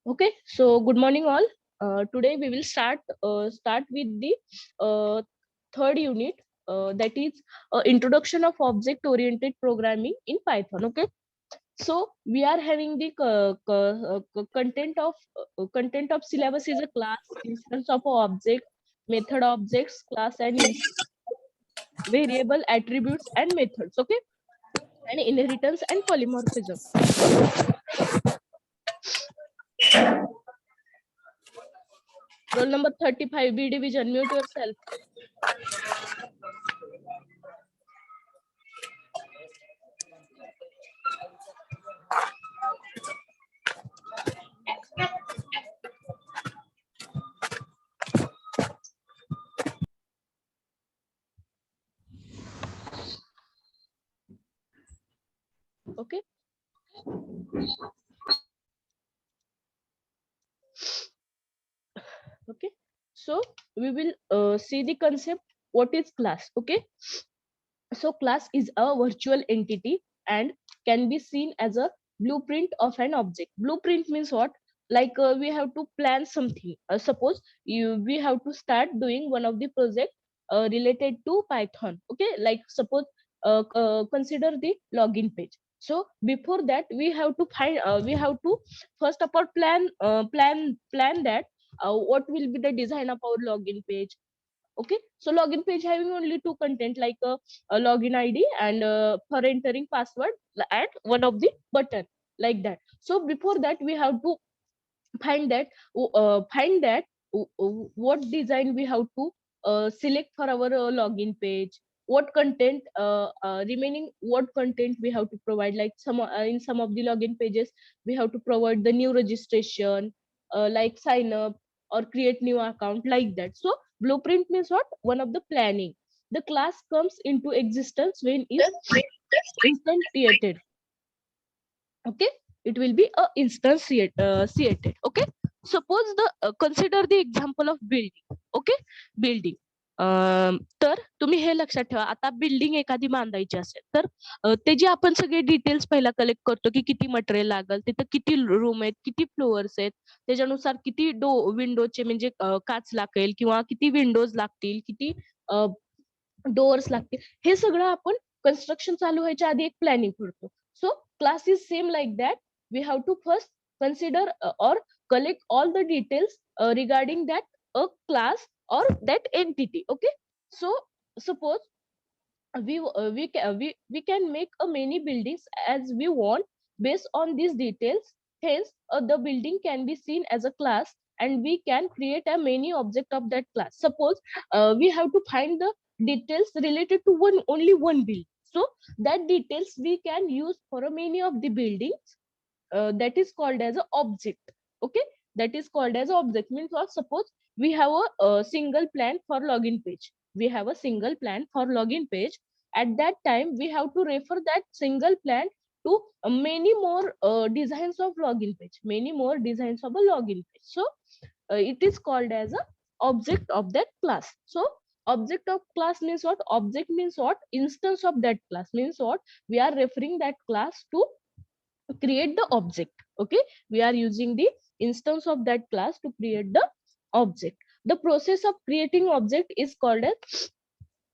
Okay, so good morning all. Today we will start with the third unit, that is introduction of object oriented programming in Python. Okay, so we are having the content of syllabus is a class, instance of a object, method objects, class and variable attributes and methods. Okay, and inheritance and polymorphism. Roll number 35, B division. Mute yourself. Okay. Okay, so we will see the concept what is class. Okay, so class is a virtual entity and can be seen as a blueprint of an object. Blueprint means what? Like we have to plan something. Suppose we have to start doing one of the project related to Python. Okay, like suppose consider the login page. So before that we have to find we have to first of all plan that what will be the design of our login page. Okay, so login page having only two content, like a login id and for entering password and one of the button, like that. So before that we have to what design we have to select for our login page, what content remaining, what content we have to provide, like some in some of the login pages we have to provide the new registration, like sign up or create new account, like that. So blueprint means what? One of the planning. The class comes into existence when is instantiated. Okay, it will be a instantiated. Okay, suppose the consider the example of building. Okay, building. तर तुम्ही हे लक्षात ठेवा, आता building एखादी बांधायची असेल तर त्याची आपण सगळे डिटेल्स पहिला कलेक्ट करतो की किती मटेरियल लागेल, तिथं किती रूम आहेत, किती फ्लोअर्स आहेत, त्याच्यानुसार किती विंडोचे म्हणजे काच लागेल किंवा किती विंडोज लागतील, किती डोअर्स लागतील, हे सगळं आपण कन्स्ट्रक्शन चालू व्हायच्या आधी एक प्लॅनिंग करतो. So class is same like that. We have to first consider or collect all the details regarding that a class or that entity. Okay, so suppose we can make a many buildings as we want based on these details. Hence the building can be seen as a class and we can create a many object of that class. Suppose we have to find the details related to only one building, so that details we can use for a many of the buildings. That is called as an object. Okay, that is called as object means what? Suppose we have a single plan for login page, we have a single plan for login page. At that time we have to refer that single plan to many more designs of login page, many more designs of a login page. So it is called as a object of that class. So object of class means what? Object means what? Instance of that class means what? We are referring that class to create the object. Okay, we are using the instance of that class to create the object. The process of creating object is called as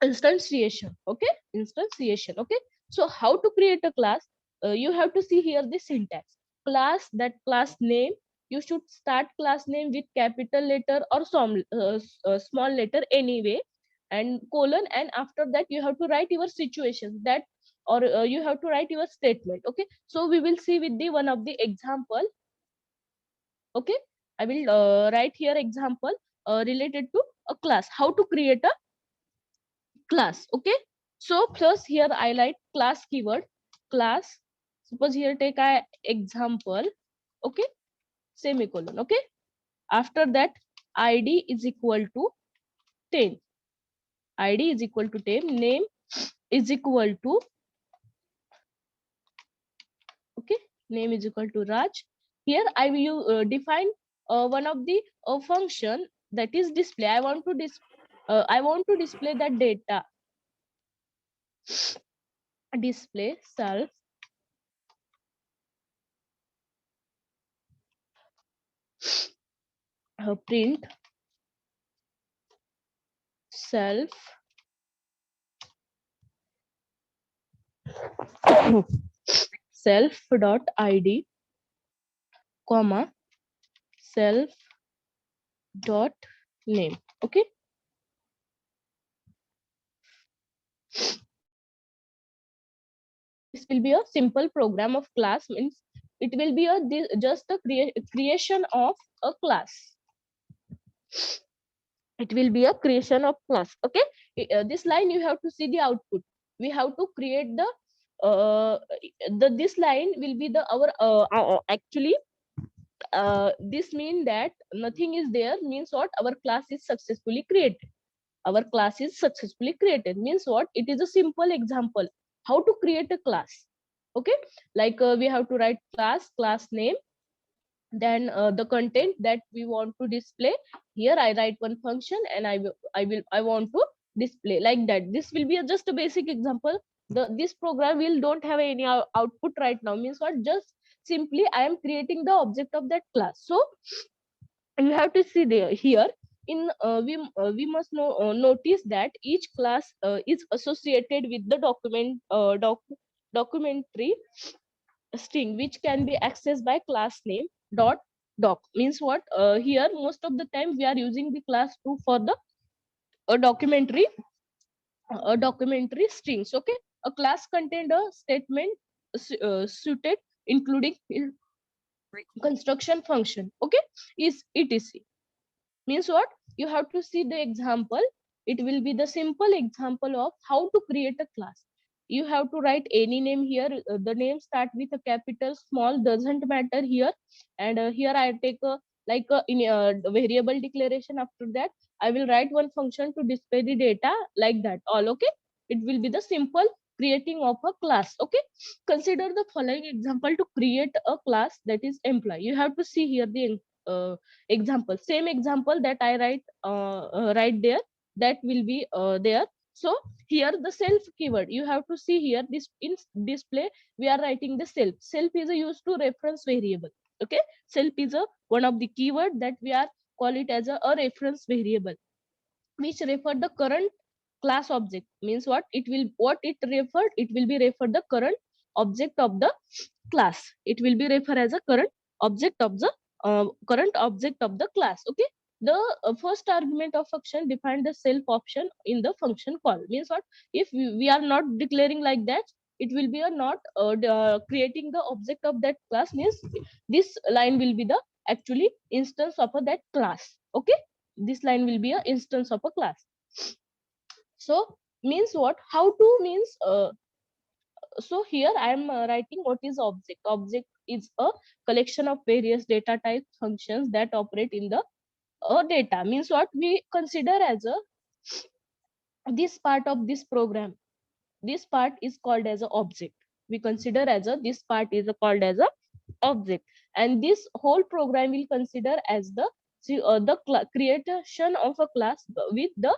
instantiation. Okay, instantiation. Okay, so how to create a class? You have to see here the syntax. Class, that class name, you should start class name with capital letter or some small letter anyway, and colon, and after that you have to write your situation, that or you have to write your statement. Okay, so we will see with the one of the example. Okay, I will write here example related to a class, how to create a class. Okay, so first here I write class keyword, class. Suppose here take a example. Okay, semicolon. Okay, after that id is equal to 10, id is equal to 10, name is equal to, okay, name is equal to Raj. Here I will define one of the function, that is display. I want to display that data, display self print self self dot id comma self dot name. Okay, this will be a simple program of class, means it will be a just a creation of a class. It will be a creation of class. Okay, this line you have to see the output. We have to create uh, this line will be the our actually this mean that nothing is there, means what, our class is successfully created. Our class is successfully created means what, it is a simple example how to create a class. Okay, like we have to write class name, then the content that we want to display. Here I write one function and I want to display like that. This will be just a basic example. This program will don't have any output right now, means what, just simply I am creating the object of that class. So you have to see there here in we must know notice that each class is associated with the documentary string which can be accessed by class name dot doc. Means what, here most of the time we are using the class 2 for the a documentary strings. Okay, a class contained a statement suited including construction function. Okay, is etc. Means what, you have to see the example. It will be the simple example of how to create a class. You have to write any name here. The name start with a capital small doesn't matter here. And here I take a like a, in a variable declaration. After that I will write one function to display the data like that all. Okay, it will be the simple creating of a class. Okay, consider the following example to create a class, that is employee. You have to see here the example, same example that I write there, that will be there. So here the self keyword, you have to see here, this in display we are writing the self is a used to reference variable. Okay, self is a one of the keyword that we are call it as a reference variable which refer the current class object. Means what, it will what it referred, it will be refer the current object of the class. It will be refer as a current object of the class. Okay, the first argument of function define the self option in the function call. Means what, if we are not declaring like that, it will be a not creating the object of that class. Means this line will be the actually instance of that class. Okay, this line will be a instance of a class. So means what, how to means so here I am writing what is object. Object is a collection of various data type functions that operate in the data. Means what, we consider as a this part of this program, this part is called as a object. We consider as a this part is called as a object, and this whole program will consider as the creation of a class with the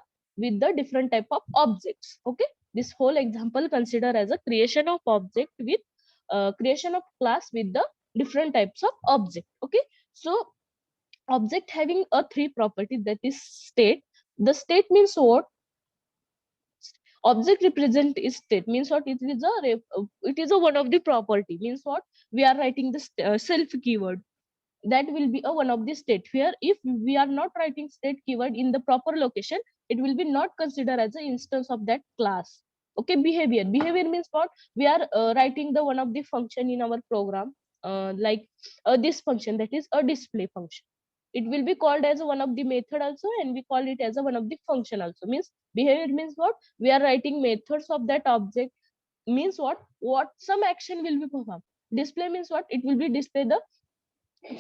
different type of objects. Okay, this whole example consider as a creation of object with creation of class with the different types of object. Okay, so object having a three properties, that is state. The state means what, object represent is state. Means what, it is a one of the property. Means what, we are writing the self keyword, that will be a one of the state. Here if we are not writing state keyword in the proper location, it will be not considered as an instance of that class. Okay, behavior means what, we are writing the one of the function in our program, like this function, that is a display function. It will be called as one of the method also, and we call it as a one of the function also. Means behavior means what, we are writing methods of that object. Means what some action will be performed. Display means what, it will be display the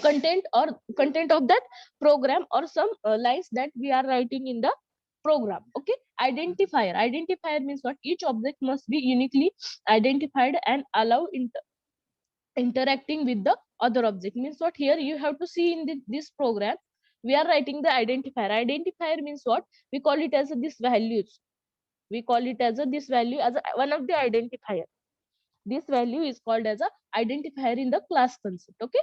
content or content of that program, or some lines that we are writing in the program. Okay, identifier means what, each object must be uniquely identified and allow interacting with the other object. Means what, here you have to see in this program we are writing the identifier means what, we call it as this values. We call it as this value as one of the identifier. This value is called as a identifier in the class concept. Okay,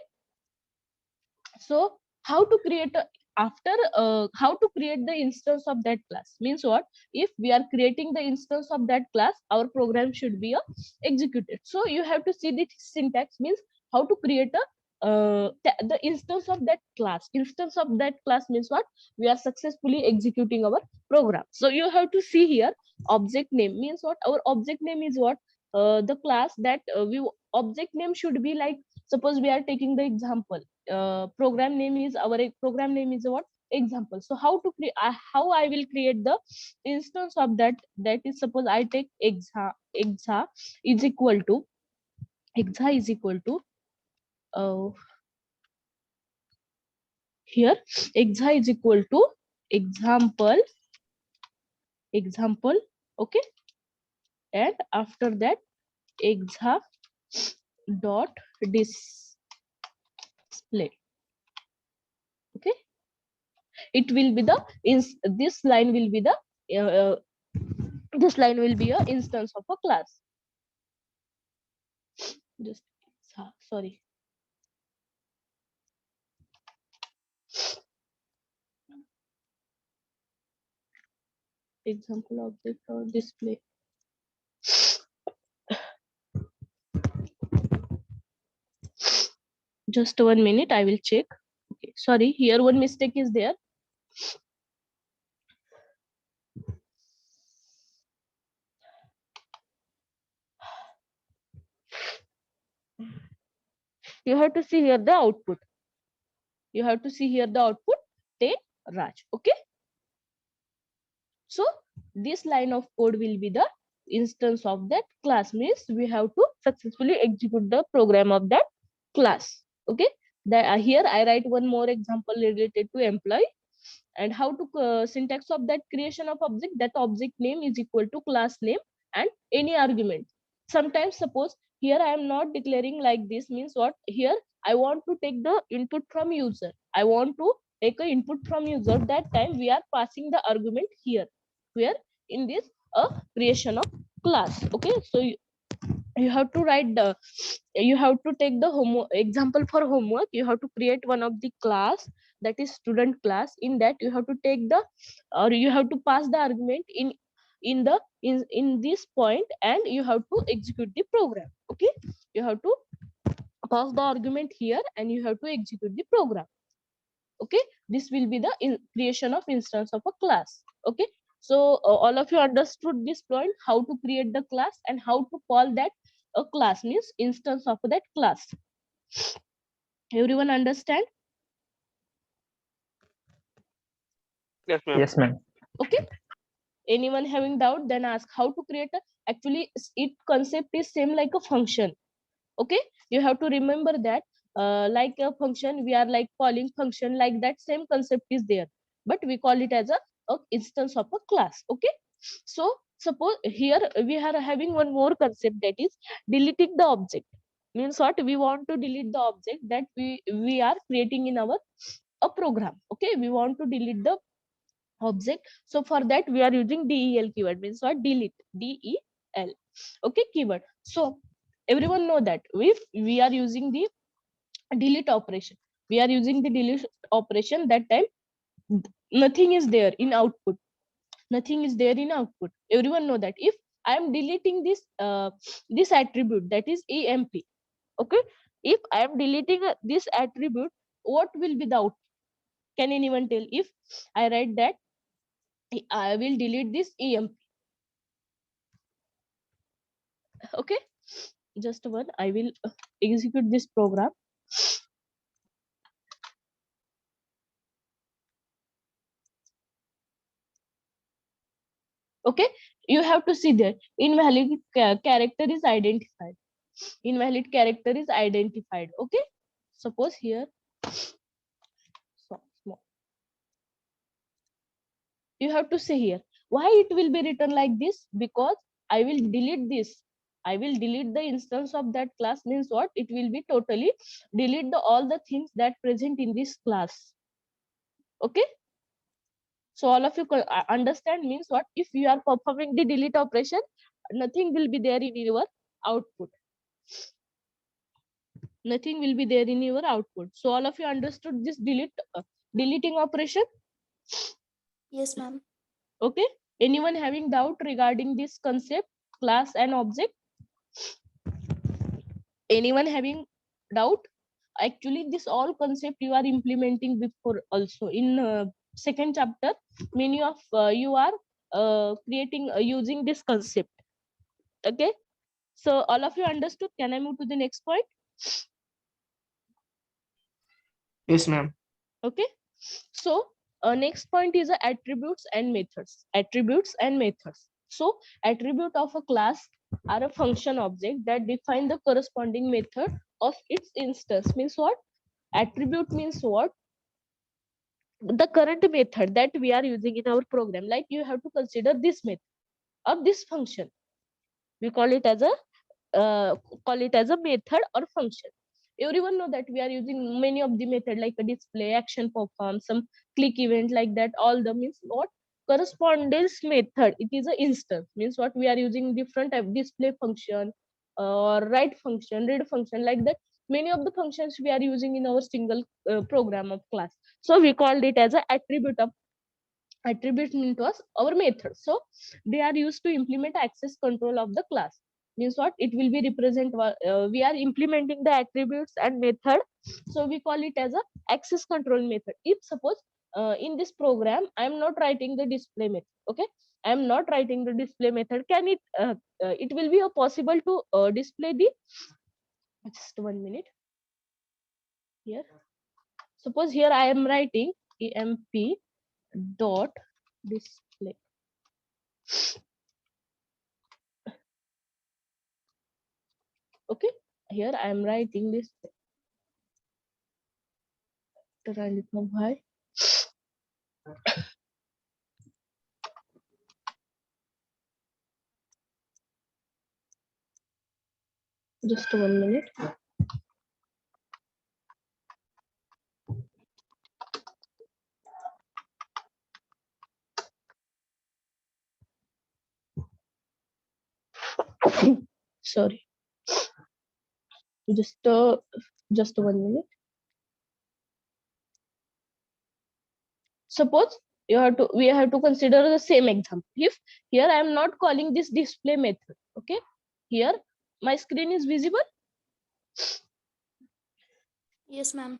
so how to create a, after how to create the instance of that class means what, if we are creating the instance of that class, our program should be executed. So you have to see the syntax means how to create a the instance of that class. Instance of that class means what, we are successfully executing our program. So you have to see here, object name means what, our object name is what, the class that we object name should be like, suppose we are taking the example, program name is our program name is what, example. So how to create, how I will create the instance of that, that is, suppose I take exa is equal to exa is equal to uh, here exa is equal to example, okay, and after that exa dot display, okay. It will be the this line will be the this line will be a instance of a class. Just sorry, example object or display. Just 1 minute, I will check. Okay, sorry, here one mistake is there. You have to see here the output. You have to see here the output, Te Raj, okay. So this line of code will be the instance of that class, means we have to successfully execute the program of that class, okay. That here I write one more example related to employee, and how to syntax of that creation of object, that object name is equal to class name and any argument. Sometimes suppose here I am not declaring like this, means what, here I want to take the input from user, I want to take a input from user, that time we are passing the argument here, where in this creation of class, okay. So you have to write the, you have to take the example for homework. You have to create one of the class, that is student class. In that you have to take the, or you have to pass the argument in the in this point, and you have to execute the program, okay. You have to pass the argument here and you have to execute the program, okay. This will be the creation of instance of a class, okay. So all of you understood this point, how to create the class and how to call that a class, means instance of that class. Everyone understand? Yes, ma'am. Yes, ma'am. Okay, anyone having doubt, then ask. How to create a, actually it concept is same like a function, okay. You have to remember that like a function, we are like calling function, like that same concept is there, but we call it as a instance of a class, okay. So suppose here we are having one more concept, that is deleting the object. Means what, we want to delete the object that we are creating in our a program, okay. We want to delete the object, so for that we are using del keyword, means what, delete, del, okay, keyword. So everyone know that if we are using the delete operation, we are using the delete operation, that time nothing is there in output, nothing is there in output. Everyone know that if I am deleting this this attribute, that is emp, okay. If I am deleting this attribute, what will be the output? Can anyone tell? If I write that I will delete this emp, okay. Just one, I will execute this program. Okay, you have to see there, invalid character is identified, invalid character is identified, okay. Suppose here, so small, you have to say here why it will be written like this, because I will delete this, I will delete the instance of that class, means what, it will be totally delete the all the things that present in this class, okay. So all of you understand, means what, if you are performing the delete operation, nothing will be there in your output. Nothing will be there in your output. So all of you understood this deleting operation? Yes, ma'am. Okay. Anyone having doubt regarding this concept, class and object? Anyone having doubt? Actually, this all concept you are implementing before also in second chapter. Many of you are creating using this concept. Okay. So all of you understood. Can I move to the next point? Yes, ma'am. Okay. So next point is attributes and methods. Attributes and methods. So attribute of a class are a function object that define the corresponding method of its instance. Means what? Attribute means what? The current method that we are using in our program. Like you have to consider this method or this function. We call it as a method or function. Everyone know that we are using many of the method like a display, action, perform, some click event, like that. All the means what? Correspondence method. It is a instance. Means what? We are using different type display function or write function, read function, like that. Many of the functions we are using in our single program of class. So we called it as a attribute mean to us our method. So they are used to implement access control of the class. Means what? It will be represent we are implementing the attributes and method, so we call it as a access control method. If suppose in this program I am not writing the display method, okay, I am not writing the display method, can it will be possible to display the, just 1 minute here. Suppose here I am writing emp dot display. Okay, here I am writing this. Just 1 minute. Sorry, just 1 minute. Suppose we have to consider the same example. If here I am not calling this display method, okay, here my screen is visible. Yes, ma'am.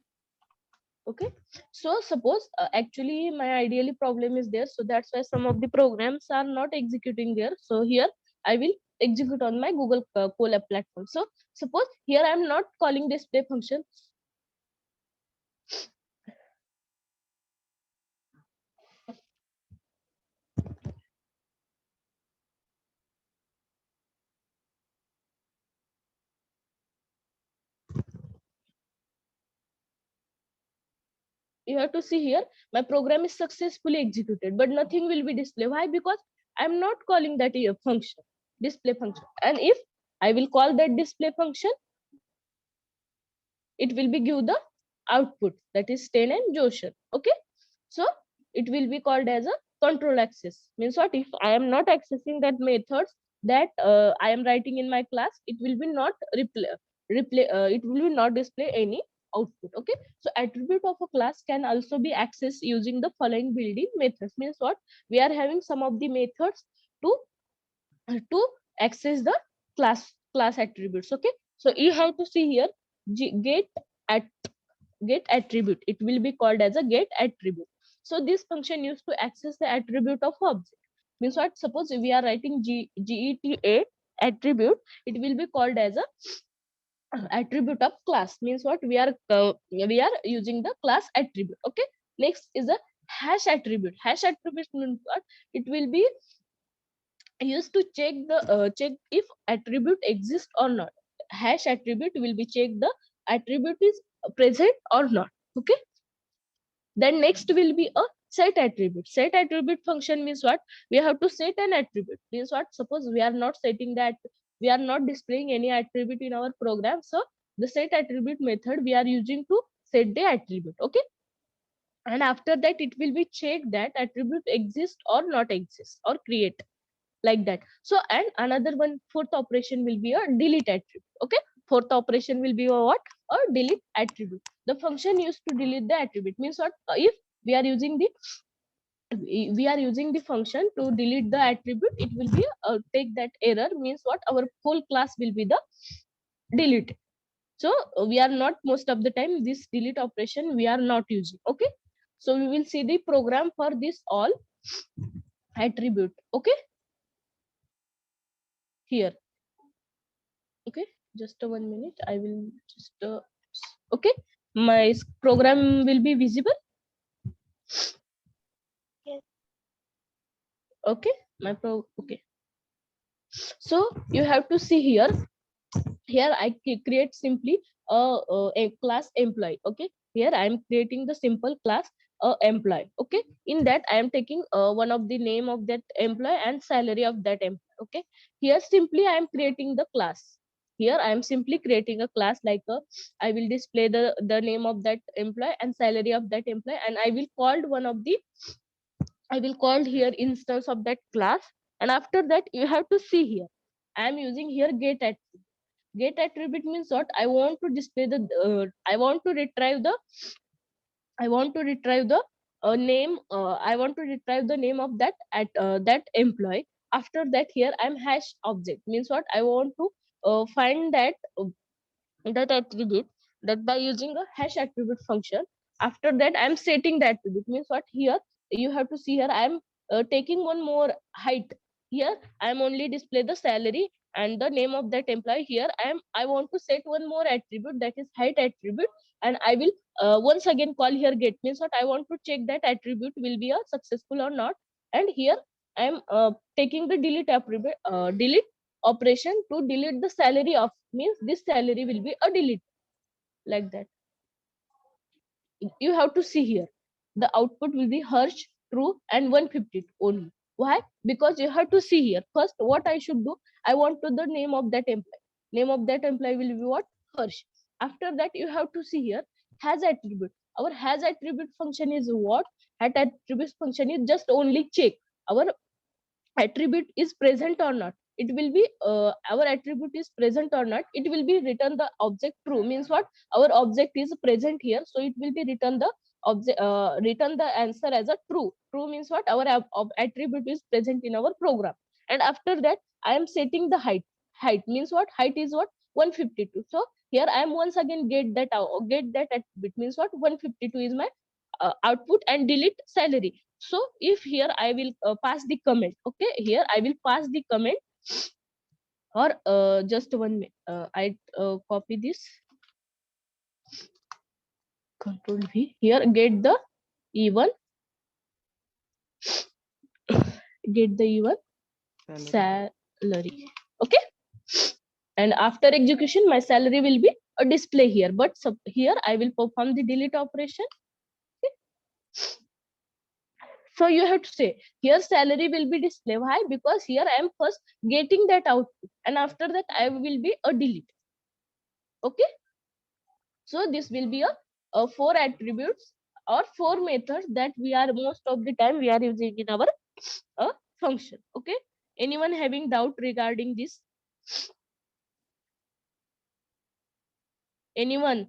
Okay, so suppose actually my ideally problem is there, so that's why some of the programs are not executing there. So here I will execute on my Google Colab platform. So suppose here I am not calling display function. You have to see here my program is successfully executed, but nothing will be displayed. Why? Because I'm not calling that a function, display function. And if I will call that display function, it will be give the output, that is 10 and Joshan. Okay, so it will be called as a control access. Means what? If I am not accessing that methods that I am writing in my class, it will be not it will be not display any output. Okay, so attribute of a class can also be accessed using the following built-in methods. Means what? We are having some of the methods to access the class attributes. Okay, so you have to see here get attribute. It will be called as a get attribute. So this function used to access the attribute of object. Means what? Suppose we are writing get attribute, it will be called as a attribute of class. Means what? We are using the class attribute. Okay, next is a hash attribute. Hash attribute means what? It will be used to check if attribute exists or not. Hash attribute will be check the attribute is present or not. Okay, then next will be a set attribute. Set attribute function means what? We have to set an attribute. Means what? Suppose we are not setting that, we are not displaying any attribute in our program, so the set attribute method we are using to set the attribute. Okay, and after that it will be checked that attribute exists or not exists or create, like that. So and another one, fourth operation will be a delete attribute. Okay, fourth operation will be a what? or delete attribute. The function used to delete the attribute means what? If we are using the function to delete the attribute, it will be take that error means what? Our whole class will be the deleted. So we are not, most of the time this delete operation we are not using. Okay, so we will see the program for this all attribute. Okay, here. Okay, just 1 minute, I will just okay, my program will be visible. Yes. Okay, okay, so you have to see here. Here I create simply a class employee. Okay, here I am creating the simple class employee. Okay, in that I am taking one of the name of that employee and salary of that employee. Okay, here simply I am creating the class. Here I am simply creating a class like I will display the name of that employee and salary of that employee, and I will call here instance of that class. And after that you have to see here I am using here get attribute means what? I want to display the I want to retrieve the name. I want to retrieve the name of that employee. After that here I'm hash object means what? I want to find that attribute, that by using a hash attribute function. After that I'm setting the attribute means what? Here you have to see here I'm taking one more height. Here I'm only display the salary and the name of that employee. Here I want to set one more attribute, that is height attribute, and I will once again call here get means what? I want to check that attribute will be a successful or not. And here I'm taking the delete operation to delete the salary of, means this salary will be a delete, like that. You have to see here the output will be Harsh, true, and 150 only. Why? Because you have to see here first what I should do. I want to the name of that employee. Name of that employee will be what? Harsh. After that you have to see here has attribute. Our has attribute function is what? Hat attribute function is just only check our attribute is present or not. It will be our attribute is present or not, it will be return the object true means what? Our object is present here, so it will be return the object, return the answer as a true means what? Our attribute is present in our program. And after that I am setting the height means what? Height is what? 152. So here I am once again get that attribute means what? 152 is my output, and delete salary. So if here I will pass the comment. Okay, here I will pass the comment, or just 1 minute, I copy this, control V. Here get the even get the even salary. Okay, and after execution my salary will be a display here, but here I will perform the delete operation. Okay. So you have to say here salary will be display. Why? Because here I am first getting that output, and after that I will be a delete. Okay, so this will be a 4 attributes or 4 methods that we are most of the time we are using in our function. Okay, anyone having doubt regarding this? Anyone?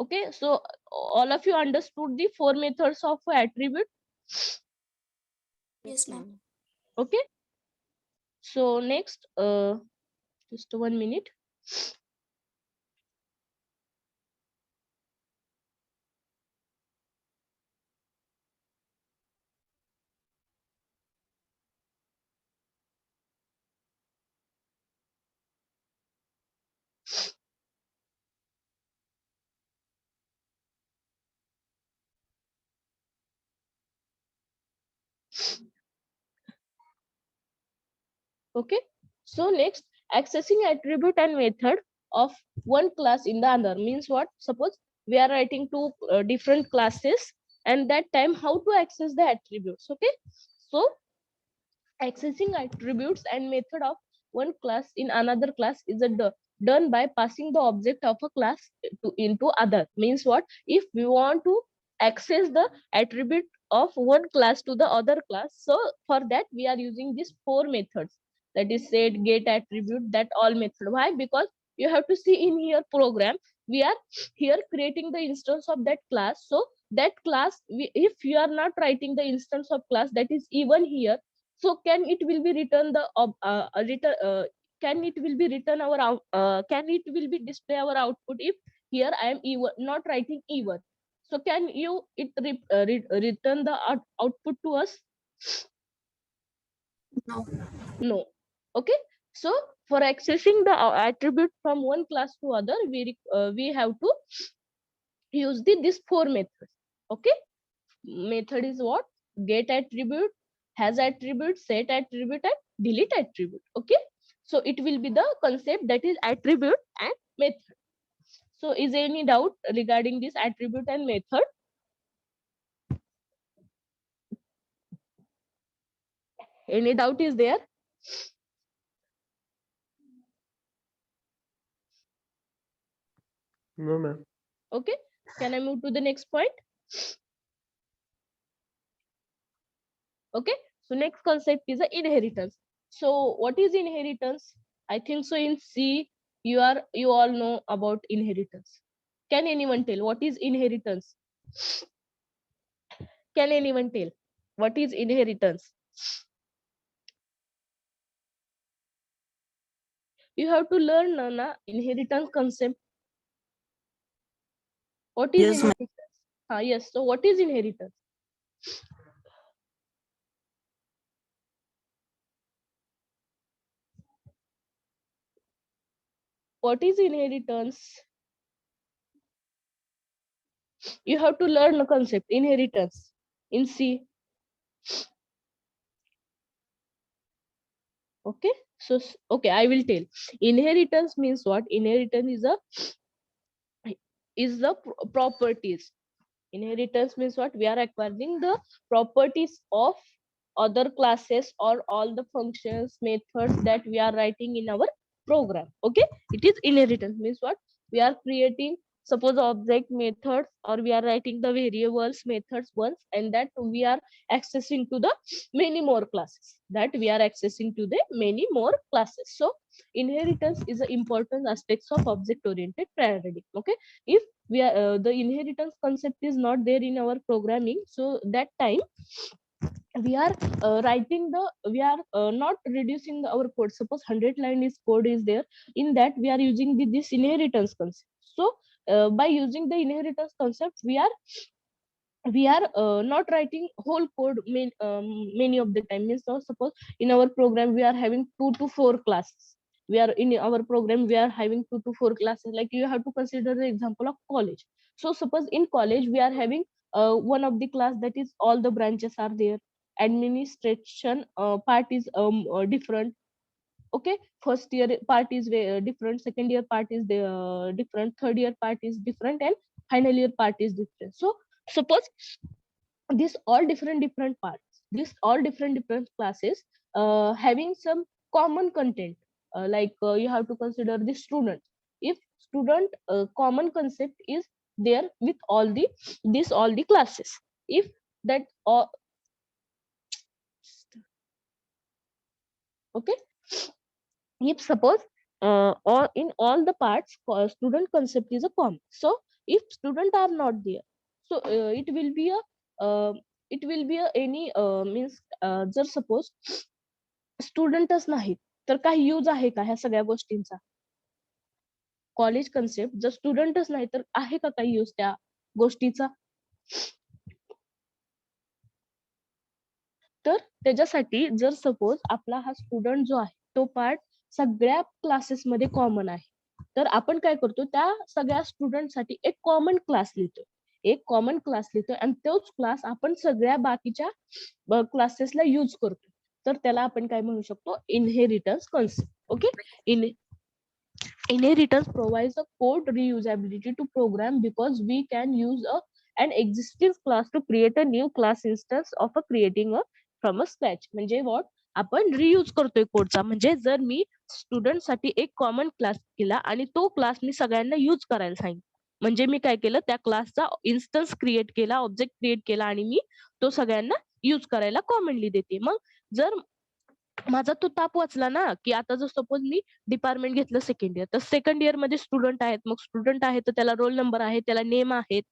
Okay, so all of you understood the 4 methods of attribute. Yes, ma'am. Okay, so next just 1 minute. Okay, so next, accessing attribute and method of one class in the other means what? Suppose we are writing two different classes, and that time how to access the attributes. Okay, so accessing attributes and method of one class in another class is done by passing the object of a class into other. Means what? If we want to access the attribute of one class to the other class, so for that we are using these 4 methods, that is set, get, attribute, that all method. Why? Because you have to see in here program. We are here creating the instance of that class. So that class, if you are not writing the instance of class that is even here, so can it will be written the return can it will be written our can it will be display our output if here I am even not writing even. So can you return the output to us? No. No. Okay. So for accessing the attribute from one class to other, we have to use this four methods. Okay. Method is what? Get attribute, has attribute, set attribute, and delete attribute. Okay. So it will be the concept that is attribute and method. So is there any doubt regarding this attribute and method? Any doubt is there? No, ma'am. Okay. Can I move to the next point? Okay. So next concept is the inheritance. So what is inheritance? I think so in C, you all know about inheritance. Can anyone tell what is inheritance? Can anyone tell what is inheritance? You have to learn na inheritance concept. What is Yes, ma'am. inheritance? Yes. So what is inheritance? What is inheritance? You have to learn the concept inheritance in C. Okay. So okay, I will tell. Inheritance means what? Inheritance is the properties. Inheritance means what? We are acquiring the properties of other classes or all the functions, methods that we are writing in our program. Okay. It is inheritance means what? We are creating suppose object methods, or we are writing the variables methods once, and that we are accessing to the many more classes, that we are accessing to the many more classes. So inheritance is an important aspects of object oriented paradigm. Okay. If we are the inheritance concept is not there in our programming, so that time we are we are not reducing our code. Suppose 100 line is code is there, in that we are using this inheritance concept. So by using the inheritance concept, we are not writing whole code many of the time. Means now suppose in our program we are having 2 to 4 classes. We are in our program we are having 2 to 4 classes. Like you have to consider the example of college. So suppose in college we are having one of the class that is all the branches are there. Administration part is different. Okay. First year part is different, second year part is different, third year part is different, and final year part is different. So suppose these all different parts, these all different classes having some common content. You have to consider the student. If student common concept is there with all the classes, if that okay, if suppose or in all the parts student concept is a common. So if student are not there, so uh, it will be a any means जर suppose स्टुडंटच नाहीत तर काही use आहे का ह्या सगळ्या गोष्टींचा? College concept जर स्टुडंटच नाही तर आहे का काही यूज त्या गोष्टीचा? तर त्याच्यासाठी जर सपोज आपला हा स्टुडंट जो आहे तो पार्ट सगळ्या क्लासेस मध्ये कॉमन आहे, तर आपण काय करतो, त्या सगळ्या स्टुडंटसाठी एक कॉमन क्लास लिहितो आणि तोच क्लास आपण सगळ्या बाकीच्या क्लासेसला यूज करतो. तर त्याला आपण काय म्हणू शकतो? Inheritance concept. Okay. Inheritance provides a code reusability to program because we can use an existing class to create a new class instance of a creating a from a scratch. म्हणजे what? आपण reuse करतोय कोडचा. म्हणजे जर मी student साठी एक common class केला आणि तो क्लास मी सगळ्यांना यूज करायला सांगितलं, म्हणजे मी काय केलं, त्या क्लासचा इन्स्टन्स क्रिएट केला, ऑब्जेक्ट क्रिएट केला आणि मी तो सगळ्यांना यूज करायला कॉमनली देते. मग जर माझा तो ताप वाचला ना, की आता जर सपोज मी डिपार्टमेंट घेतलं सेकंड इयर, तर सेकंड इयर मध्ये स्टुडंट आहेत, मग स्टुडंट आहे तर त्याला रोल नंबर आहे, त्याला नेम आहेत,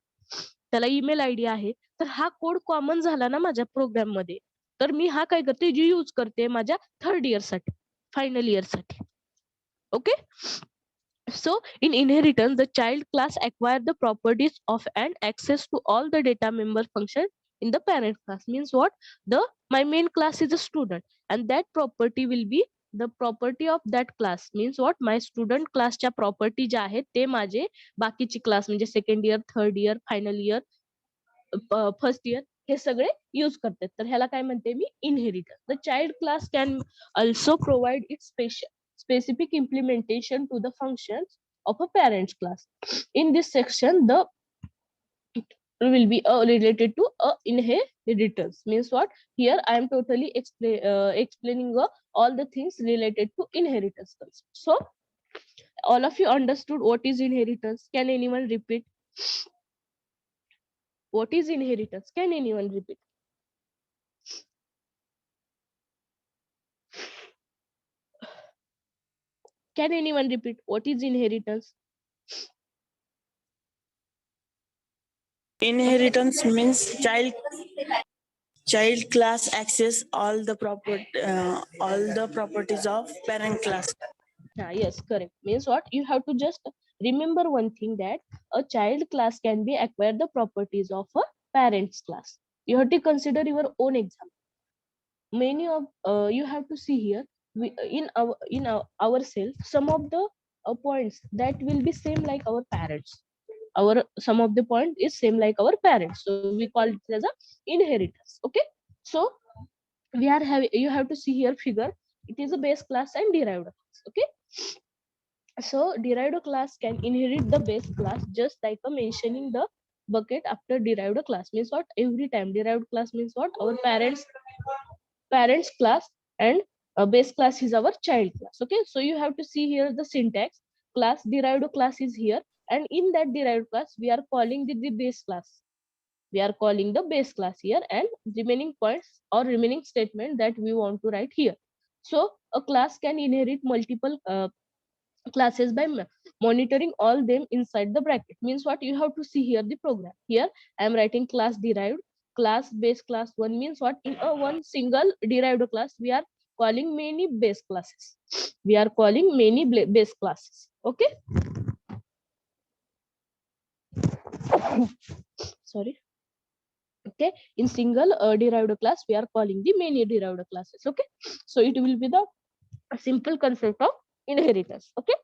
त्याला ईमेल आयडी आहे. तर हा कोड कॉमन झाला ना माझ्या प्रोग्राम मध्ये. तर मी हा काय करते, जी यूज करते माझ्या थर्ड इयर साठी, फायनल इयर साठी. Okay. So in inheritance, the child class acquire the properties of and access to all the data member function in the parent class. Means what? My main class is a student, and that property will be the property of that class. Means what? My student class च्या property ज्या आहेत ते माझे बाकीची class म्हणजे second year, third year, final year, first year हे सगळे use करतात. तर ह्याला काय म्हणते मी, inheritance. The child class can also provide its specific implementation to the functions of a parent class. In this section, the will be related to inheritance. Means what? Here I am totally explaining all the things related to inheritance. So all of you understood what is inheritance? Can anyone repeat? What is inheritance? Can anyone repeat? Can anyone repeat what is inheritance? Inheritance means child class access all the properties of parent class. Yes, correct. Means what? You have to just remember one thing, that a child class can be acquire the properties of a parent's class. You have to consider your own example. Many of you have to see here, in ourselves, some of the points that will be same like our parents. Some of the point is same like our parents, so we call it as a inheritance. Okay. So we are having, you have to see here figure, it is a base class and derived class. Okay. So derived class can inherit the base class, just like mentioning the bucket after derived class. Means what? Every time derived class means what? Our parents class, and base class is our child class. Okay. So you have to see here the syntax. Class derived class is here, and in that derived class we are calling the base class. We are calling the base class here, and remaining points or remaining statement that we want to write here. So a class can inherit multiple classes by monitoring all them inside the bracket. Means what? You have to see here the program. Here I am writing class derived, class base class one. Means what? In a one single derived class we are calling many base classes. We are calling many base classes. Okay. Sorry. Okay. In single derived class we are calling the many derived classes. Okay. So it will be the simple concept of inheritance. Okay.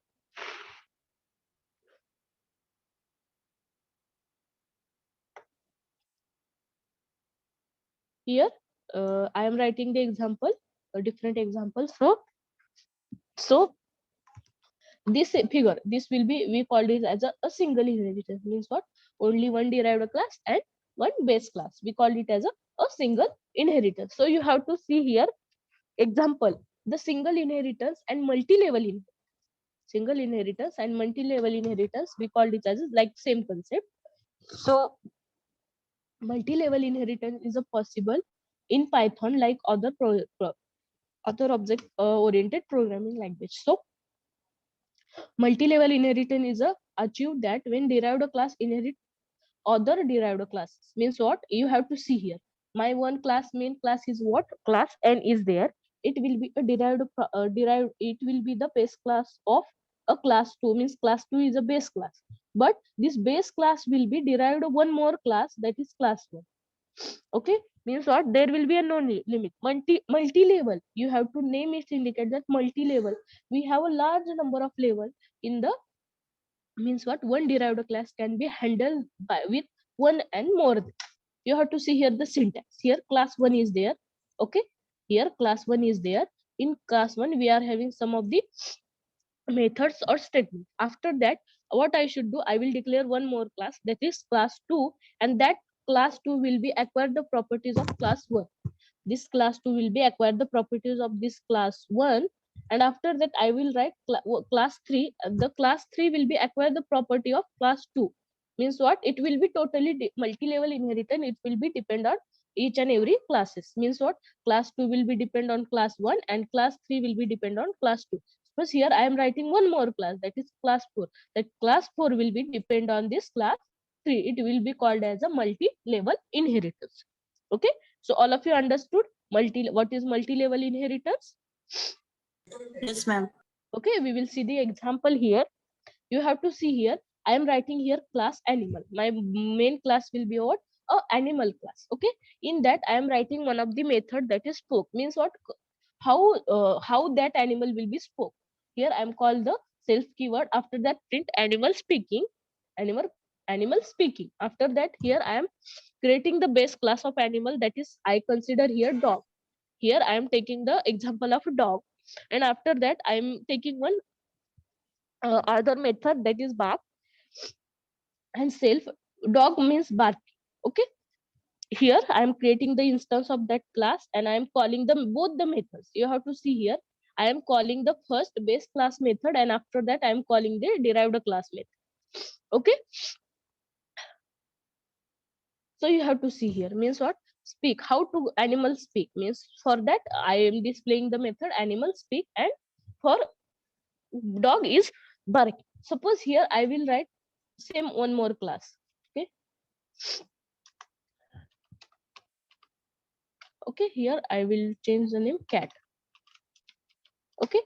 Here I am writing the example, a different example. So this figure, this will be, we call it as a single inheritance. Means what? Only one derived class and one base class. We call it as a single inheritance. So you have to see here example, the single inheritance and multi-level inheritance. Single inheritance and multi-level inheritance, we called it as like same concept. So multi-level inheritance is a possible in Python, like other other object oriented programming language. So multi-level inheritance is achieved that when derived class inherit other derived classes. Means what? You have to see here, my one class, main class is what? Class n is there. It will be a derived, it will be the base class of a class 2. Means class 2 is a base class, but this base class will be derived one more class, that is class 1. Okay. Means what? There will be a no limit. Multi-level, you have to name it, indicate that multi-level, we have a large number of level in the. Means what? One derived class can be handled by with one and more. You have to see here the syntax. Here class 1 is there. Okay. Here class 1 is there. In class 1 we are having some of the methods or statements. After that, what I should do, I will declare one more class, that is class 2, and that class 2 will be acquire the properties of class 1. This class 2 will be acquire the properties of this class 1, and after that I will write class 3. The class 3 will be acquire the property of class 2. Means what? It will be totally multi-level inheritance. It will be depend on each and every classes. Means what? Class 2 will be depend on class 1 and class 3 will be depend on class 2. Suppose here I am writing one more class, that is class 4. That class 4 will be depend on this class 3. It will be called as a multi-level inheritance. Okay, so all of you understood what is multi-level inheritance? Yes, ma'am. Okay, we will see the example here. You have to see here, I am writing here class animal. My main class will be what? A animal class. Okay, in that I am writing one of the method, that is spoke. Means what? How that animal will be spoke. Here I am called the self keyword. After that, print animal speaking. Animal speaking. After that, here I am creating the base class of animal, that is I consider here dog. Here I am taking the example of dog, and after that I am taking one other method, that is bark and self. Dog means bark. Okay, here I am creating the instance of that class and I am calling them both the methods. You have to see here, I am calling the first base class method and after that I am calling the derived class method. Okay, so you have to see here, means what? Speak. How to animal speak? Means for that I am displaying the method animal speak, and for dog is bark. Suppose here I will write same one more class. Okay, okay, here I will change the name cat. Okay,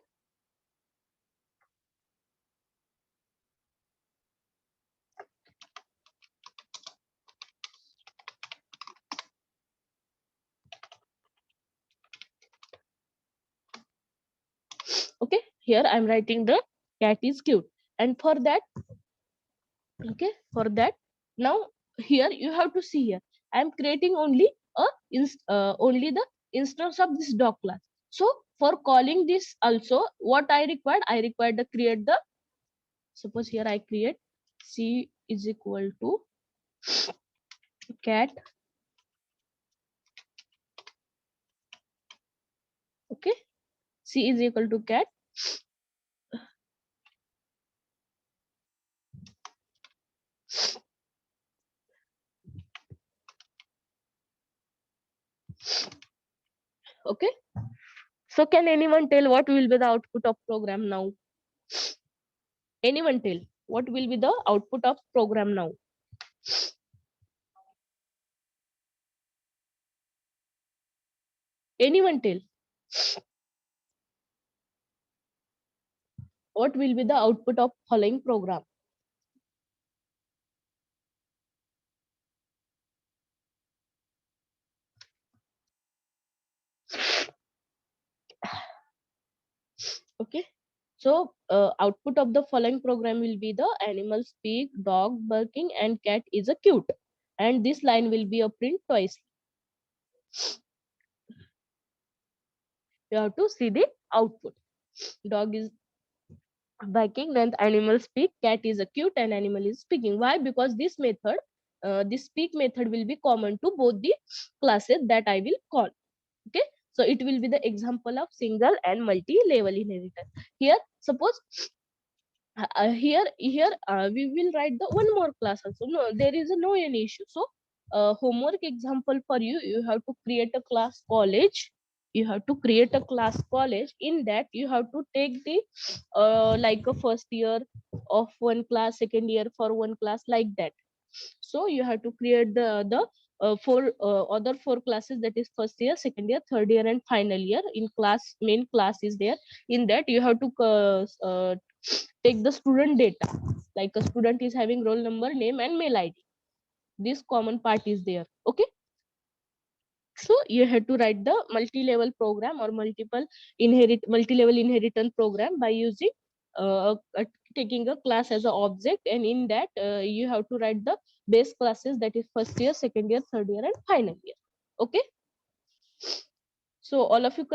okay, here I'm writing the cat is cute, and for that, okay, for that, now here you have to see here, I'm creating only only the instance of this dog class. So for calling this also, what I required to create the, suppose here I create c is equal to cat. Okay, c is equal to cat. Okay, so can anyone tell what will be the output of program now? Anyone tell what will be the output of program now? Anyone tell what will be the output of following program? Okay, so output of the following program will be the animal speak, dog barking, and cat is a cute, and this line will be a print twice. You have to see the output. Dog is barking, then animal speak, cat is a cute, and animal is speaking. Why? Because this method, this speak method will be common to both the classes that I will call. Okay, so it will be the example of single and multi-level inheritance. Here suppose here we will write the one more class also. No, there is no any issue. So homework example for you, you have to create a class college. You have to create a class college. In that you have to take the like a first year of one class, second year for one class, like that. So you have to create the four other four classes, that is first year, second year, third year, and final year. In class, main class is there. In that you have to take the student data, like a student is having roll number, name, and mail ID. This common part is there. Okay, so you have to write the multi-level program or multi-level inheritance program by using taking a class as an object, and in that you have to write the base classes, that is first year, second year, third year, and final year. Okay, so all of you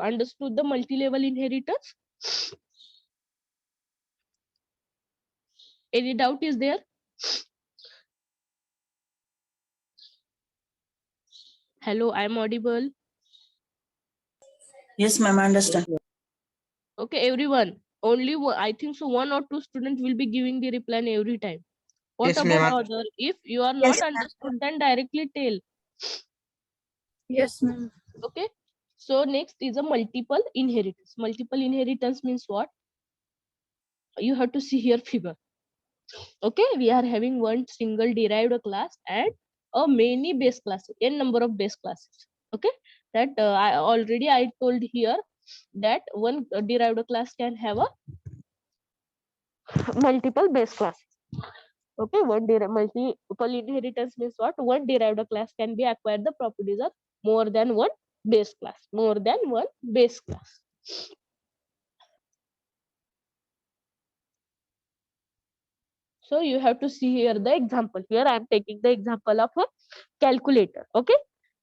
understood the multi-level inheritance? Any doubt is there? Hello, I'm audible. Yes, ma'am, I understand. Okay, everyone. Only I think so 1 or 2 students will be giving the reply every time. What Yes, about ma'am. other? If you are Yes, not understood, then directly tell. Yes, ma'am. Okay. So next is a multiple inheritance. Multiple inheritance means what? You have to see here figure. Okay, we are having one single derived class and a many base classes, n number of base classes. Okay, that I told here that one derived class can have a multiple base classes. Okay, multiple inheritance means what? One derived class can be acquired the properties of more than one base class. More than one base class. So you have to see here the example. Here I am taking the example of a calculator. Okay.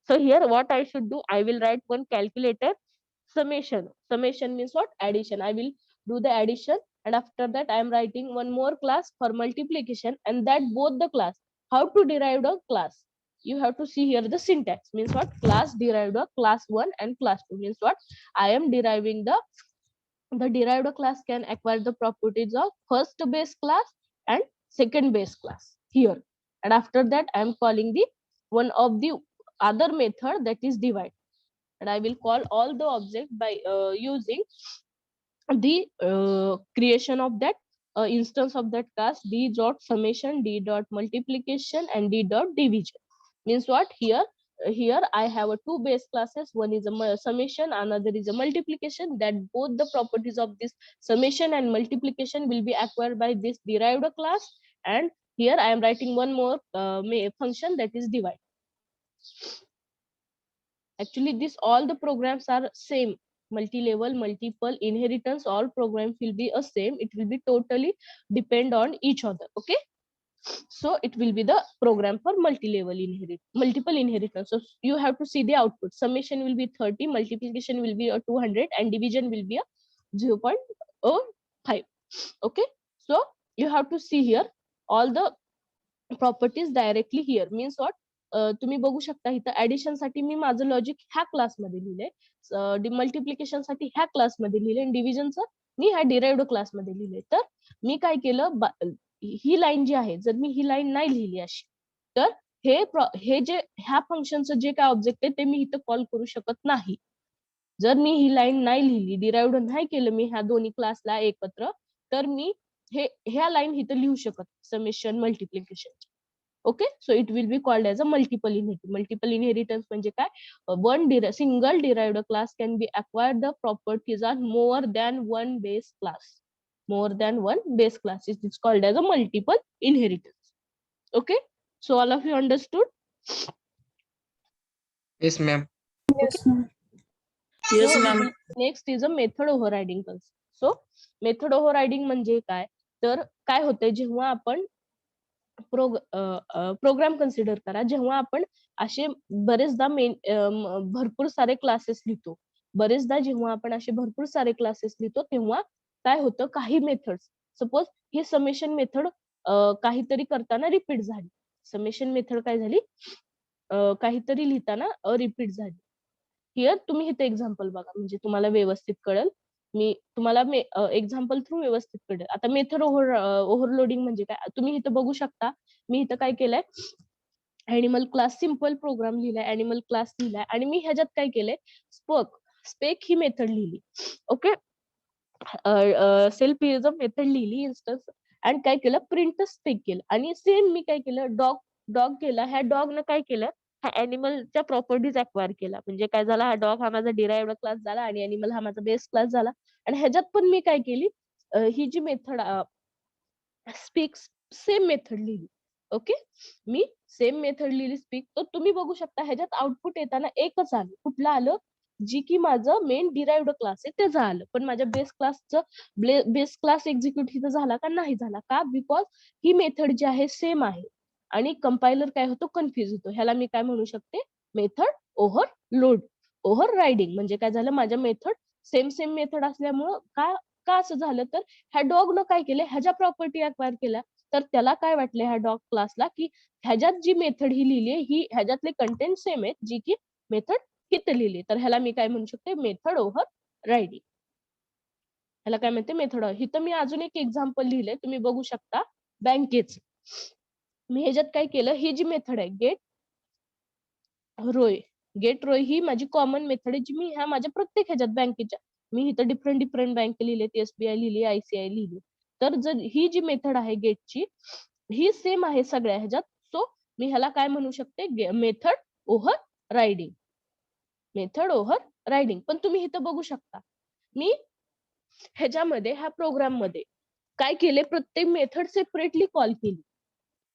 So here what I should do, I will write one calculator summation. Summation means what? Addition. I will do the addition, and after that I am writing one more class for multiplication, and that both the class. How to derive the class? You have to see here the syntax. Means what? Class derived class 1 and class 2 means what? I am deriving the derived class can acquire the properties of first base class and second base class here, and after that I am calling the one of the other method, that is divide, and I will call all the object by using the creation of that instance of that class, d dot summation, d dot multiplication, and d dot division. Means what? Here I have a two base classes, one is a summation, another is a multiplication, that both the properties of this summation and multiplication will be acquired by this derived class, and here I am writing one more function, that is divide. Actually this all the programs are same, multi-level, multiple inheritance, all programs will be a same, it will be totally depend on each other. Okay, so it will be the program for multi-level multiple inheritance. So you have to see the output. Summation will be 30, multiplication will be a 200, and division will be a 0.05. Okay, so you have to see here all the properties directly here. Means what? तुम्ही बघू शकता इथं addition साठी मी माझं logic ह्या क्लासमध्ये लिहिलंय, multiplication साठी ह्या क्लासमध्ये लिहिलंय, आणि डिव्हिजनचं मी ह्या डिराइव्ड क्लासमध्ये लिहिलंय. तर मी काय केलं, ही लाईन जी आहे, जर मी ही लाईन नाही लिहिली अशी, तर हे जे ह्या फंक्शनचं जे काय ऑब्जेक्ट आहे ते मी इथं कॉल करू शकत नाही. जर मी ही लाईन नाही लिहिली, डिराइव्ड नाही केलं मी ह्या दोन्ही क्लासला एकत्र, तर मी ह्या लाईन इथं लिहू शकत, summation multiplication. Okay, so it will be called as a multiple inheritance. Multiple inheritance म्हणजे काय? One single derived class can be acquired the properties are more than one base class. More than one base class. It's called as a multiple inheritance. Okay, so all of you understood? Yes, ma'am. Yes, ma'am. Yes, So ma'am. next is a method overriding concept. So method overriding म्हणजे काय? तर काय होतंय, जेव्हा आपण programme consider करा, जेव्हा आपण असे बरेचदा भरपूर सारे क्लासेस लिहितो, बरेचदा जेव्हा आपण असे भरपूर सारे क्लासेस लिहितो, तेव्हा काय होतं, काही मेथड, सपोज हे समेशन मेथड काहीतरी करताना रिपीट झाली, समेशन मेथड काय झाली, काहीतरी लिहिताना रिपीट झाली. हिअर तुम्ही इथे एक्झाम्पल बघा, म्हणजे तुम्हाला व्यवस्थित कळेल. मी तुम्हाला एक्झाम्पल थ्रू व्यवस्थित कळेल. आता मेथड ओव्हरलोडिंग म्हणजे काय, तुम्ही इथं बघू शकता, मी इथं काय केलंय, ऍनिमल क्लास सिम्पल प्रोग्राम लिहिलाय, ऍनिमल क्लास लिहिलाय, आणि मी ह्याच्यात काय केलंय, स्पेक ही मेथड लिहिली. ओके, सेल्फ मेथड लिहिली इन्स्टन्स, आणि काय केलं, प्रिंट स्पेक केलं, आणि सेम मी काय केलं, डॉग केला. ह्या डॉगनं काय केलं, हा ऍनिमलच्या प्रॉपर्टीज अक्वायर केला. म्हणजे काय झाला, हा डॉग हा माझा डिराइव्ड क्लास झाला, आणि ऍनिमल हा माझा बेस क्लास झाला. आणि ह्याच्यात पण मी काय केली, ही जी मेथड स्पीक, सेम मेथड लिहिली. ओके, मी सेम मेथड लिहिली स्पीक. तर तुम्ही बघू शकता ह्याच्यात आउटपुट येताना एकच आलं. कुठलं आलं, जी की माझं मेन डिराइव्ड क्लास आहे त्याचं आलं, पण माझ्या बेस क्लास एक्झिक्यूट हिथं झाला का, नाही झाला. का? बिकॉज ही मेथड जी आहे सेम आहे, आणि कंपायलर काय होतो, कन्फ्युज होतो. ह्याला मी काय म्हणू शकते, मेथड ओव्हरलोड, ओव्हर रायडिंग. म्हणजे काय झालं, माझ्या मेथड सेम मेथड असल्यामुळं का असं झालं, तर ह्या डॉगनं काय केलं, ह्याच्या प्रॉपर्टी अक्वायर केल्या. तर त्याला काय वाटलं ह्या डॉग क्लासला, की ह्याच्यात जी मेथड ही लिहिली आहे, ही ह्याच्यातले कंटेंट सेम आहेत, जी की मेथड इथं लिहिली. तर ह्याला मी काय म्हणू शकते, मेथड ओव्हर रायडिंग. ह्याला काय म्हणते, मेथड. इथं मी अजून एक एक्झाम्पल लिहिलंय, तुम्ही बघू शकता, बँकेच. मी ह्याच्यात काय केलं, ही जी मेथड आहे, गेट रोय, गेट रो ही माझी कॉमन मेथड आहे, जी मी ह्या माझ्या प्रत्येक ह्याच्यात बँकेच्या, मी इथं डिफरंट बँक लिहिले, SBI लिहिली, ICI लिहिली. तर जर ही जी मेथड आहे गेटची, ही सेम आहे सगळ्या ह्याच्यात. सो मी ह्याला काय म्हणू शकते, method over riding. Method over riding. पण तुम्ही इथं बघू शकता, मी ह्याच्यामध्ये ह्या प्रोग्राम मध्ये काय केले, प्रत्येक मेथड सेपरेटली कॉल केली.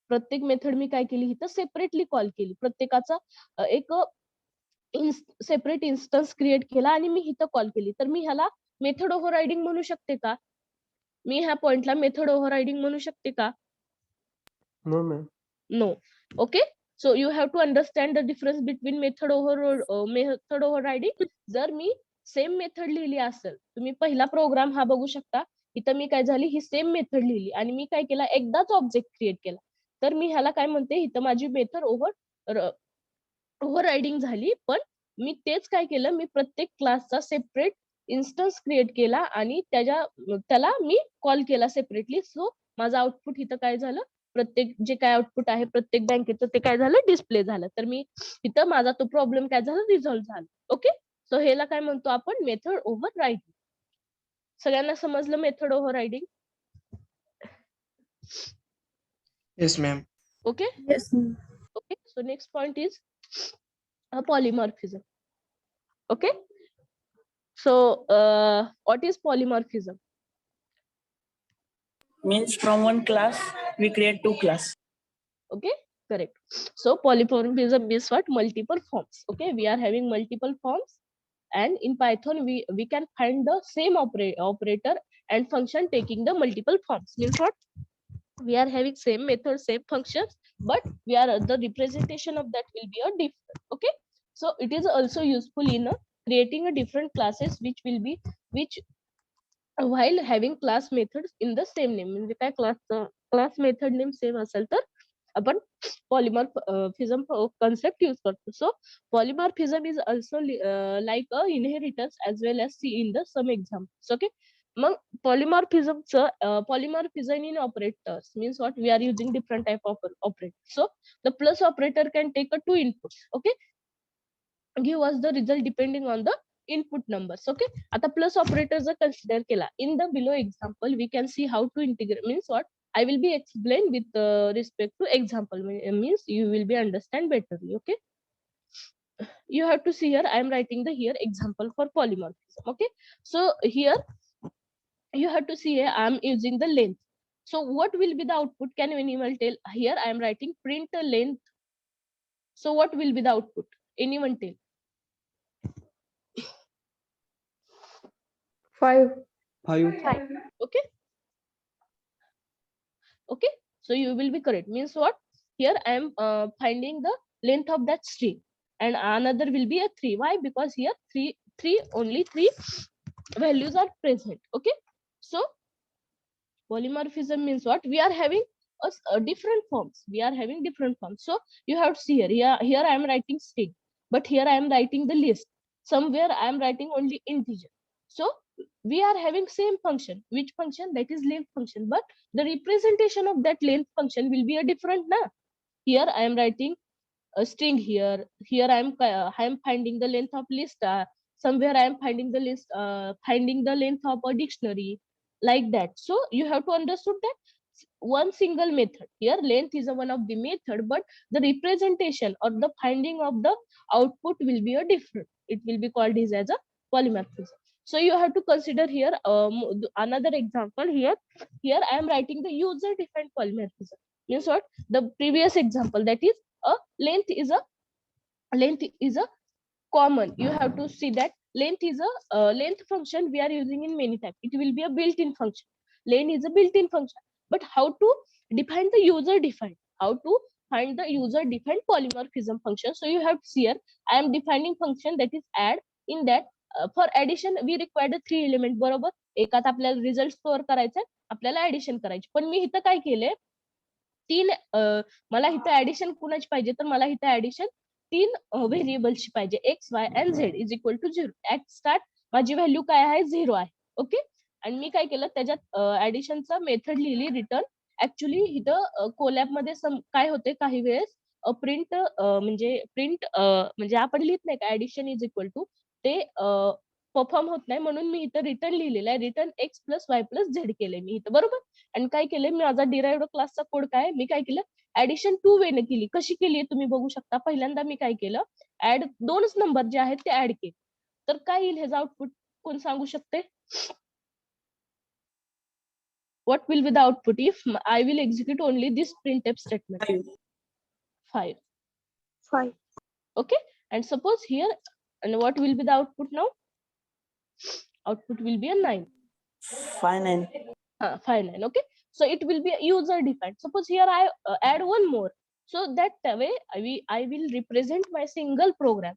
प्रत्येक मेथड मी काय केली, इथं सेपरेटली कॉल केली. प्रत्येकाचा एक सेपरेट इन्स्टन्स क्रिएट केला आणि मी इथं कॉल केली. तर मी ह्याला मेथड ओव्हर रायडिंग म्हणू शकते का? मी ह्या पॉइंटला मेथड ओव्हर रायडिंग म्हणू शकते का? No, ma'am. No. Okay. So you have to understand the difference between method overriding. जर मी सेम मेथड लिहिली असेल, तुम्ही पहिला प्रोग्राम हा बघू शकता, इथं मी काय झाली, ही सेम मेथड लिहिली आणि मी काय केला, एकदाच ऑब्जेक्ट क्रिएट केला. तर मी ह्याला काय म्हणते, इथं माझी मेथड ओव्हररायडिंग झाली. पण मी तेच काय केलं, मी प्रत्येक क्लासचा सेपरेट इन्स्टन्स क्रिएट केला आणि त्याला मी कॉल केला सेपरेटली. सो माझं आउटपुट इथं काय झालं, प्रत्येक जे काय आउटपुट आहे प्रत्येक बँकेचं, ते काय झालं, डिस्प्ले झालं. तर मी इथं माझा तो प्रॉब्लेम काय झाला, रिझॉल्व्ह झाला. ओके. सो ह्याला काय म्हणतो आपण, मेथड ओव्हर रायडिंग. सगळ्यांना समजलं method over riding? Yes, ma'am. Okay. Yes, ma'am. Okay, so next point is polymorphism. Okay, so what is polymorphism? Means from one class we create two class. Okay, correct. So polymorphism means what? Multiple forms. Okay, we are having multiple forms, and in Python we can find the same operator and function taking the multiple forms. Means what? We are having same method, same functions, but the representation of that will be a different. Okay, so it is also useful in creating a different classes which while having class methods in the same name. म्हणजे काय, class method name same असेल तर आपण polymorphism concept use करतो. So polymorphism is also like a inheritance as well as see in the some examples. Okay, mug polymorphism in operators means what? We are using different type of operators. So the plus operator can take a two inputs. Okay, give us the result depending on the input numbers. Okay, आता plus operator जर consider केला, in the below example we can see how to integrate. Means what? I will be explained with respect to example. Means you will be understand betterly. Okay, you have to see here, I am writing the here example for polymorphism. Okay, so here you have to see here I am using the length. So what will be the output? Can anyone tell? Here I am writing print the length. So what will be the output? Anyone tell? 5. 5. Okay. Okay, so you will be correct. Means what? Here I am finding the length of that string, and another will be a 3. Why? Because here only three values are present. Okay, so polymorphism means what? We are having a different forms. We are having different forms. So you have to see here I am writing string, but here I am writing the list. Somewhere I am writing only integer. So we are having same function. Which function? That is length function, but the representation of that length function will be a different na. Here I am writing a string here. Here I am finding the length of list. Somewhere I am finding the list, finding the length of a dictionary, like that. So you have to understand that one single method. Here length is one of the method, but the representation or the finding of the output will be a different. It will be called as a polymorphism. So you have to consider here another example here. Here I am writing the user defined polymorphism. Means what? The previous example, that is a length is a common. You have to see that length is a length function we are using in many types. It will be a built-in function. Length is a built-in function. But how to define the user defined? How to find the user defined polymorphism function? So you have to see here, I am defining function that is add. In that for addition we require the 3 element. बरोबर, एकात आपल्याला result store करायचा, आपल्याला addition करायची. पण मी इथं काय केलंय, मला इथं ऍडिशन कुणाची पाहिजे, तर मला इथं ऍडिशन 3 व्हेरिएबल्सची पाहिजे, x y and z is equal to 0. At start माझी व्हॅल्यू काय आहे, 0 आहे. ओके, आणि मी काय केलं, त्याच्यात ऍडिशनचा मेथड लिहिली रिटर्न. ऍक्च्युली इथं कोलॅब मध्ये काय होते, काही वेळेस प्रिंट म्हणजे आपण लिहित नाही का ऍडिशन इज इक्वल टू ते परफॉर्म होत नाही, म्हणून मी इथं रिटर्न लिहिलेलं आहे, return x plus y plus Z केलंय मी इथं, बरोबर. आणि काय केलंय मी, माझा डिराइव्ड क्लासचा कोड काय, मी काय केलं, ऍडिशन 2 वेने केली. कशी केली तुम्ही बघू शकता. पहिल्यांदा मी काय केलं, ऍड दोनच नंबर जे आहेत ते ऍड केले. तर काय येईल ह्याचं आउटपुट, कोण सांगू शकते? What will be the output if I will execute only this printf statement? 5. 5. Okay. And suppose here, and what will be the output now? Output will be a 9. 5, 9. 5, 9. Okay. So it will be user defined. Suppose here I add one more. So that way I will represent my single program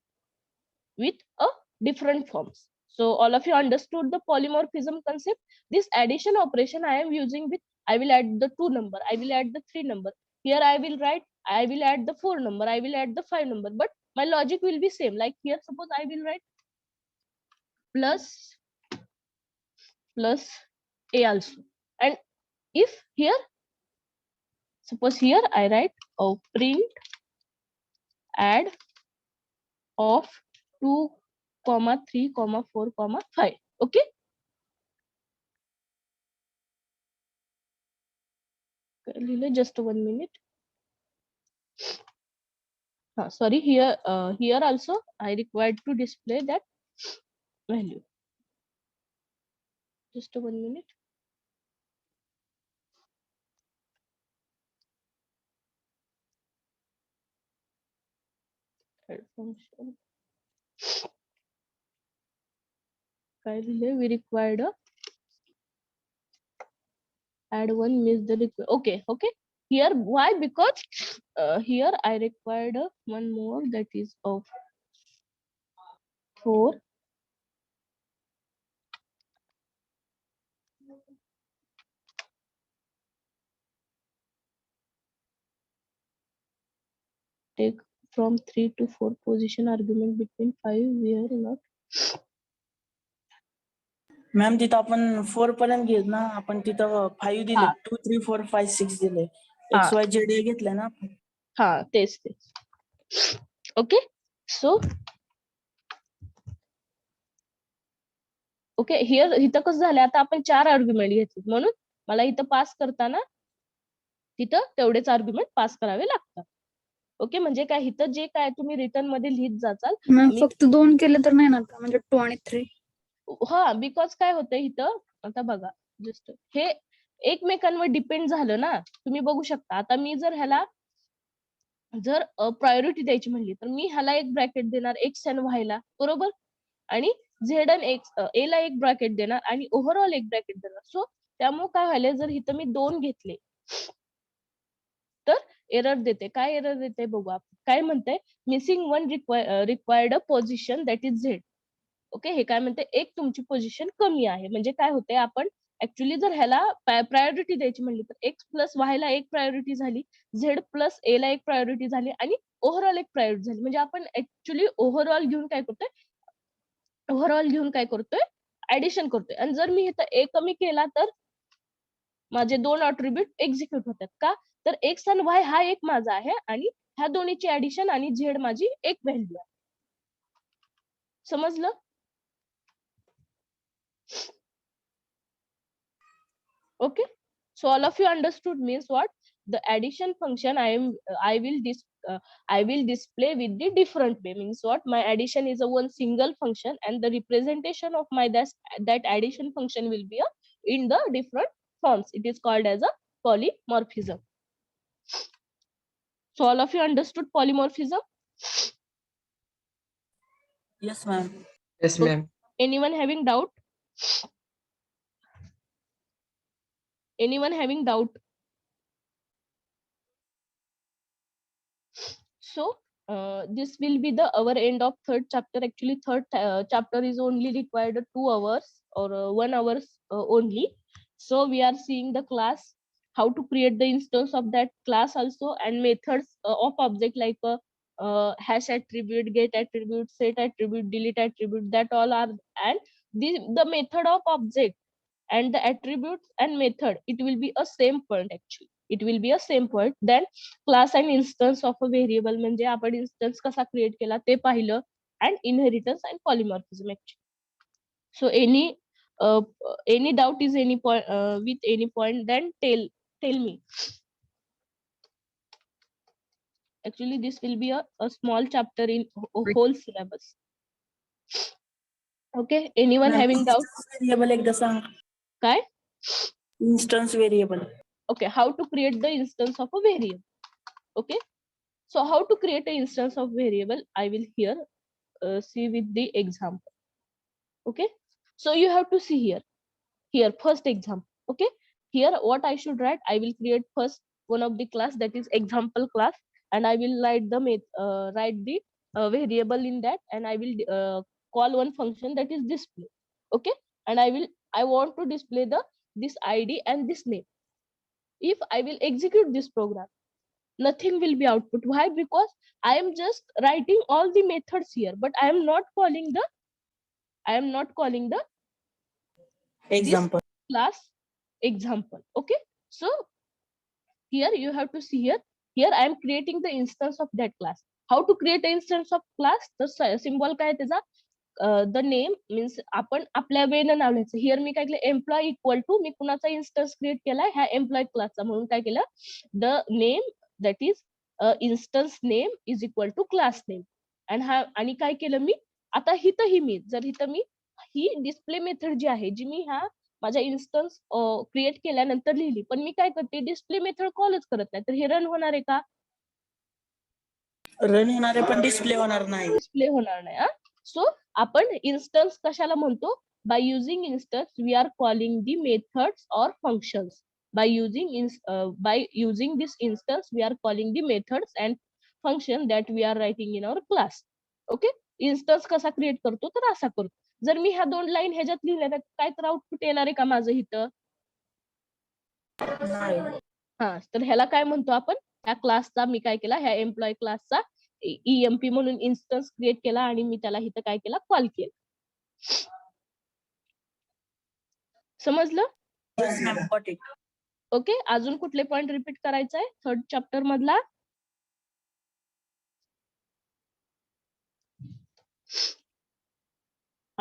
with a different forms. So all of you understood the polymorphism concept. This addition operation I am using with, I will add the 2 number, I will add the 3 number. Here I will write, I will add the 4 number, I will add the 5 number, but my logic will be same. Like here, suppose I will write plus a also. And if here, suppose here I write print add of 2, 3, 4, 5. Okay. Just 1 minute. Sorry, here also I required to display that value. Just 1 minute. Third function. We required a add one miss the request. Okay. Here why? Because here I required one more, that is of 4. Take from 3 to 4 position argument between 5. We are not. Ma'am तिथं आपण 4 पर्यंत घेत ना, आपण तिथं 5 दिले, 2, 3, 4, 5, 6 दिले, XYZ घेतलंय ना आपण. तेच. ओके. सो ओके, हिअर इथं कसं झालं, आता आपण 4 आर्ग्युमेंट घेतले, म्हणून मला इथं पास करताना तिथं तेवढेच आर्ग्युमेंट पास करावे लागतात. ओके, म्हणजे काय, इथं जे काय तुम्ही रिटर्न मध्ये लिहित जाचाल. फक्त 2 केले तर नाही ना, म्हणजे 2 आणि 3. बिकॉज काय होतं इथं, आता बघा, जस्ट हे एकमेकांवर डिपेंड झालं ना. तुम्ही बघू शकता, आता मी जर ह्याला जर प्रायोरिटी द्यायची म्हणली, तर मी ह्याला एक ब्रॅकेट देणार एक्स अँड वाय ला, बरोबर, आणि झेड अँड एक्स ए ला एक ब्रॅकेट देणार आणि ओव्हरऑल एक ब्रॅकेट देणार. सो त्यामुळे काय व्हायला, जर इथं मी 2 घेतले तर एरर देते. काय एरर देते बघू आपण. काय म्हणते, missing one required position that is Z. Okay, हे काय म्हणते, एक तुमची पोझिशन कमी आहे. म्हणजे काय होते, आपण ऍक्च्युली जर ह्याला प्रायोरिटी द्यायची म्हणली तर एक्स प्लस वाय ला एक प्रायोरिटी झाली, झेड प्लस ए ला एक प्रायोरिटी झाली आणि ओव्हरऑल एक प्रायोरिटी झाली. म्हणजे आपण ऍक्च्युली ओव्हरऑल घेऊन काय करतोय, ऍडिशन करतोय. आणि जर मी इथं ए कमी केला तर माझे 2 अट्रिब्यूट एक्झिक्यूट होतात. का तर एक्स आणि वाय हा एक माझा आहे आणि ह्या दोन्हीची ऍडिशन आणि झेड माझी एक व्हॅल्यू आहे. समजलं? Okay, so all of you understood means what? The addition function I will display with the different way. Means what? My addition is a one single function and the representation of my that addition function will be in the different forms. It is called as a polymorphism. So all of you understood polymorphism? Yes, ma'am. Yes, ma'am. Anyone having doubt? Anyone having doubt? So this will be the our end of third chapter. Actually, third chapter is only required 2 hours or 1 hour only. So we are seeing the class, how to create the instance of that class also, and methods of object like hash attribute, get attribute, set attribute, delete attribute, that all are. And the method of object and the attributes and method, it will be a same point actually. it will be a same point. Then class and instance of a variable म्हणजे आपण instance कसा create केला ते पाहिलं, and inheritance and polymorphism actually. So any doubt is any point with any point, then tell me. Actually this will be a small chapter in whole syllabus. Okay, anyone having doubt? Variable एकदा सांग. काय? Instance variable. Okay, how to create the instance of a variable. Okay, so how to create an instance of variable, I will here see with the example. Okay, so you have to see here first example. Okay, here what I should write, I will create first one of the class, that is example class, and I will write the variable in that, and I will call one function, that is display. Okay, and I want to display this id and this name. If I will execute this program, nothing will be output. Why? Because I am just writing all the methods here, but I am not calling the example. class example. Okay, so here you have to see here I am creating the instance of that class. How to create an instance of class? The symbol काय त्याचा, the name means आपण आपल्या वेळेनं नाव लिहायचं. Here मी काय केलं, employ equal to me कुणाचा instance create केलाय, ह्या एम्प्लॉय क्लासचा, म्हणून काय केलं, the name that is instance name is equal to class name. आणि काय केलं मी आता हिथंही मी जर हिथं मी ही डिस्प्ले मेथड जी आहे, जी मी ह्या माझ्या इन्स्टन्स क्रिएट केल्यानंतर लिहिली, पण मी काय करते, डिस्प्ले मेथड कॉलच करत नाही, तर हे रन होणार आहे का? रन होणार आहे पण डिस्प्ले होणार नाही. डिस्प्ले होणार नाही. सो आपण इन्स्टन्स कशाला म्हणतो? By using instance we are calling the methods or functions. by using this instance we are calling the methods and function that we are writing in our class. Okay, instance कसा create करतो, तर असा करतो. जर मी ह्या 2 line ह्याच्यात लिहिल्या तर काय तर आउटपुट येणार आहे का माझं इथं? हा, तर ह्याला काय म्हणतो आपण, ह्या क्लासचा मी काय केला, ह्या एम्प्लॉय क्लासचा EMP म्हणून इन्स्टन्स क्रिएट केला आणि मी त्याला इथं काय केला, कॉल केला. समजलं? ओके, अजून कुठले पॉइंट रिपीट करायचा आहे थर्ड चॅप्टर मधला?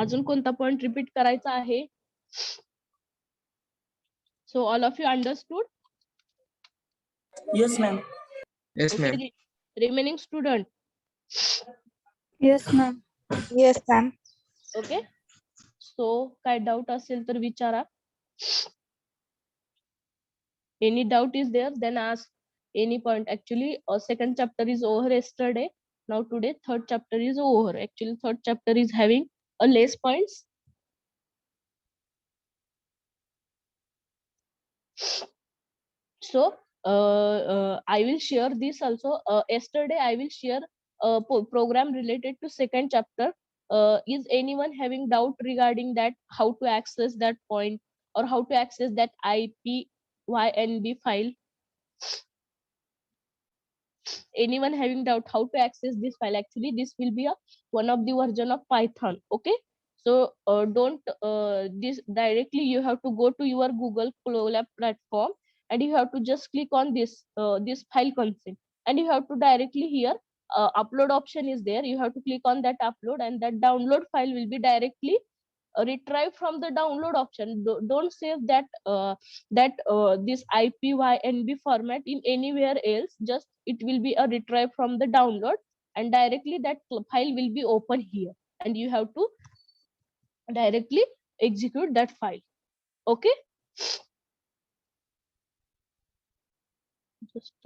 अजून कोणता पॉइंट रिपीट करायचा आहे? So all of you understood? Yes ma'am. Yes, ma'am. Remaining student? Yes ma'am. Yes ma'am. Okay, so काय डाऊट असेल तर विचारा. Any doubt is there, then ask any point. Actually, second chapter is over yesterday. Now today, third chapter is over. Actually, third chapter is having a less points. So, I will share this also. Yesterday, I will share a program related to second chapter. Is anyone having doubt regarding that? How to access that point or how to access that IPYNB file? Anyone having doubt how to access this file? Actually, this will be one of the version of Python. Okay, so don't this directly, you have to go to your Google Colab platform and you have to just click on this this file consent, and you have to directly here upload option is there. You have to click on that upload, and that download file will be directly retrieve from the download option. Don't save that this IPYNB format in anywhere else. Just it will be a retrieve from the download, and directly that file will be open here, and you have to directly execute that file. Okay, just